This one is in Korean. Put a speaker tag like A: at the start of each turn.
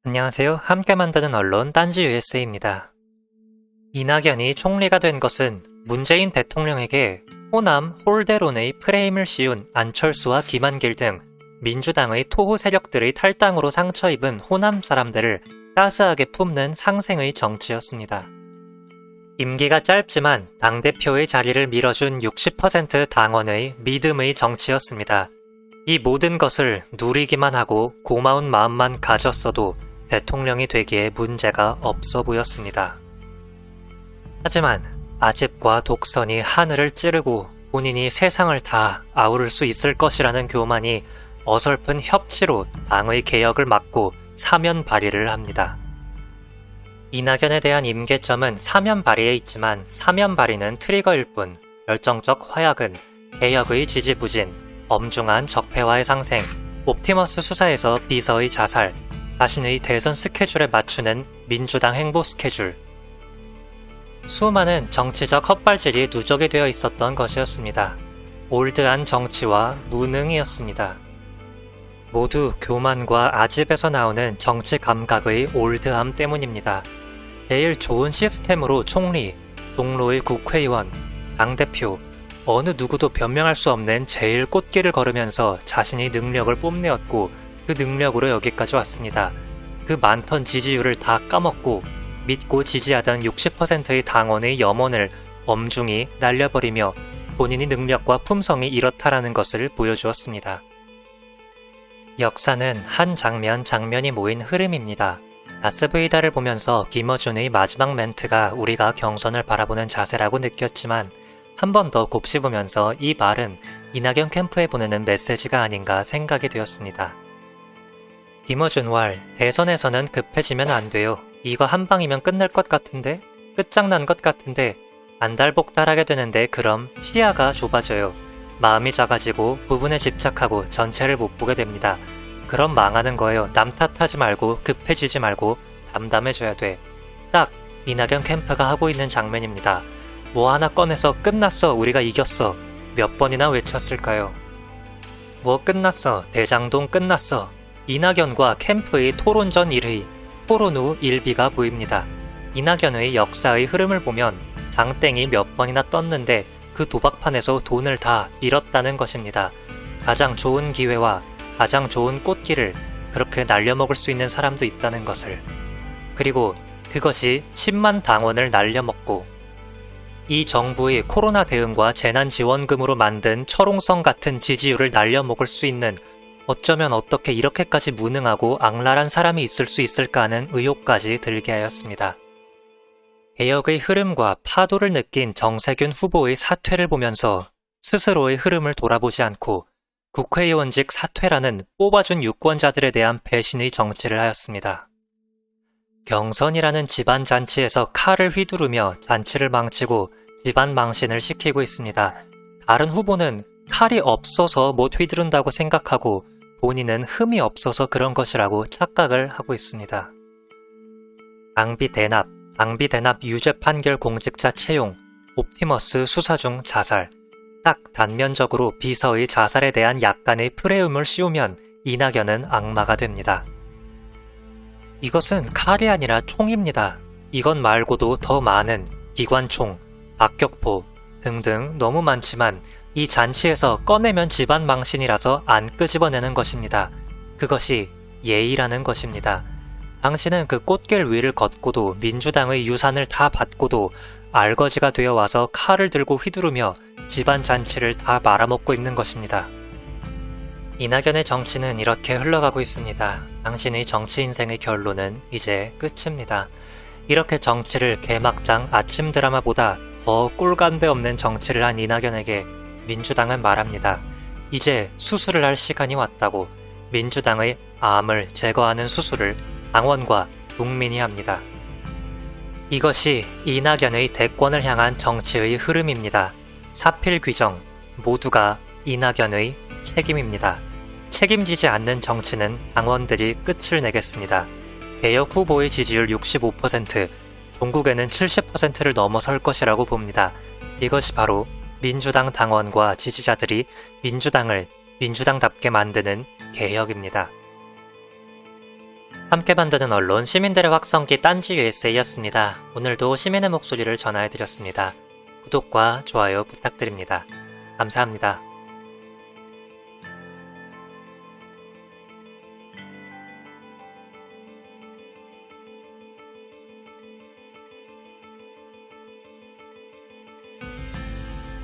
A: 안녕하세요. 함께 만드는 언론 딴지 USA입니다. 이낙연이 총리가 된 것은 문재인 대통령에게 호남 홀대론의 프레임을 씌운 안철수와 김한길 등 민주당의 토호 세력들의 탈당으로 상처 입은 호남 사람들을 따스하게 품는 상생의 정치였습니다. 임기가 짧지만 당대표의 자리를 밀어준 60% 당원의 믿음의 정치였습니다. 이 모든 것을 누리기만 하고 고마운 마음만 가졌어도 대통령이 되기에 문제가 없어 보였습니다. 하지만 아집과 독선이 하늘을 찌르고 본인이 세상을 다 아우를 수 있을 것이라는 교만이 어설픈 협치로 당의 개혁을 막고 사면 발의를 합니다. 이낙연에 대한 임계점은 사면 발의에 있지만 사면 발의는 트리거일 뿐 결정적 화약은 개혁의 지지부진, 엄중한 적폐와의 상생, 옵티머스 수사에서 비서의 자살, 자신의 대선 스케줄에 맞추는 민주당 행보 스케줄. 수많은 정치적 헛발질이 누적이 되어 있었던 것이었습니다. 올드한 정치와 무능이었습니다. 모두 교만과 아집에서 나오는 정치 감각의 올드함 때문입니다. 제일 좋은 시스템으로 총리, 종로의 국회의원, 당대표, 어느 누구도 변명할 수 없는 제일 꽃길을 걸으면서 자신의 능력을 뽐내었고 그 능력으로 여기까지 왔습니다. 그 많던 지지율을 다 까먹고 믿고 지지하던 60%의 당원의 염원을 엄중히 날려버리며 본인의 능력과 품성이 이렇다라는 것을 보여주었습니다. 역사는 한 장면이 모인 흐름입니다. 다스베이다를 보면서 김어준의 마지막 멘트가 우리가 경선을 바라보는 자세라고 느꼈지만 한 번 더 곱씹으면서 이 말은 이낙연 캠프에 보내는 메시지가 아닌가 생각이 되었습니다. 김어준 왈, 대선에서는 급해지면 안 돼요. 이거 한 방이면 끝날 것 같은데? 끝장난 것 같은데? 안달복달하게 되는데 그럼 시야가 좁아져요. 마음이 작아지고 부분에 집착하고 전체를 못 보게 됩니다. 그럼 망하는 거예요. 남 탓하지 말고 급해지지 말고 담담해져야 돼. 딱 이낙연 캠프가 하고 있는 장면입니다. 뭐 하나 꺼내서 끝났어. 우리가 이겼어. 몇 번이나 외쳤을까요? 뭐 끝났어. 대장동 끝났어. 이낙연과 캠프의 토론전 1의, 토론 후 1비가 보입니다. 이낙연의 역사의 흐름을 보면 장땡이 몇 번이나 떴는데 그 도박판에서 돈을 다 잃었다는 것입니다. 가장 좋은 기회와 가장 좋은 꽃길을 그렇게 날려먹을 수 있는 사람도 있다는 것을. 그리고 그것이 10만 당원을 날려먹고 이 정부의 코로나 대응과 재난지원금으로 만든 철옹성 같은 지지율을 날려먹을 수 있는 어쩌면 어떻게 이렇게까지 무능하고 악랄한 사람이 있을 수 있을까 하는 의혹까지 들게 하였습니다. 개혁의 흐름과 파도를 느낀 정세균 후보의 사퇴를 보면서 스스로의 흐름을 돌아보지 않고 국회의원직 사퇴라는 뽑아준 유권자들에 대한 배신의 정치를 하였습니다. 경선이라는 집안 잔치에서 칼을 휘두르며 잔치를 망치고 집안 망신을 시키고 있습니다. 다른 후보는 칼이 없어서 못 휘두른다고 생각하고 본인은 흠이 없어서 그런 것이라고 착각을 하고 있습니다. 당비 대납 유죄 판결 공직자 채용, 옵티머스 수사 중 자살. 딱 단면적으로 비서의 자살에 대한 약간의 프레임을 씌우면 이낙연은 악마가 됩니다. 이것은 칼이 아니라 총입니다. 이건 말고도 더 많은 기관총, 박격포 등등 너무 많지만 이 잔치에서 꺼내면 집안 망신이라서 안 끄집어내는 것입니다. 그것이 예의라는 것입니다. 당신은 그 꽃길 위를 걷고도 민주당의 유산을 다 받고도 알거지가 되어 와서 칼을 들고 휘두르며 집안 잔치를 다 말아먹고 있는 것입니다. 이낙연의 정치는 이렇게 흘러가고 있습니다. 당신의 정치 인생의 결론은 이제 끝입니다. 이렇게 정치를 개막장 아침 드라마보다 더 꿀간데 없는 정치를 한 이낙연에게 민주당은 말합니다. 이제 수술을 할 시간이 왔다고. 민주당의 암을 제거하는 수술을 당원과 국민이 합니다. 이것이 이낙연의 대권을 향한 정치의 흐름입니다. 사필 규정 모두가 이낙연의 책임입니다. 책임지지 않는 정치는 당원들이 끝을 내겠습니다. 개혁 후보의 지지율 65%, 종국에는 70%를 넘어설 것이라고 봅니다. 이것이 바로 민주당 당원과 지지자들이 민주당을 민주당답게 만드는 개혁입니다. 함께 만드는 언론 시민들의 확성기 딴지 USA였습니다. 오늘도 시민의 목소리를 전해드렸습니다. 구독과 좋아요 부탁드립니다. 감사합니다.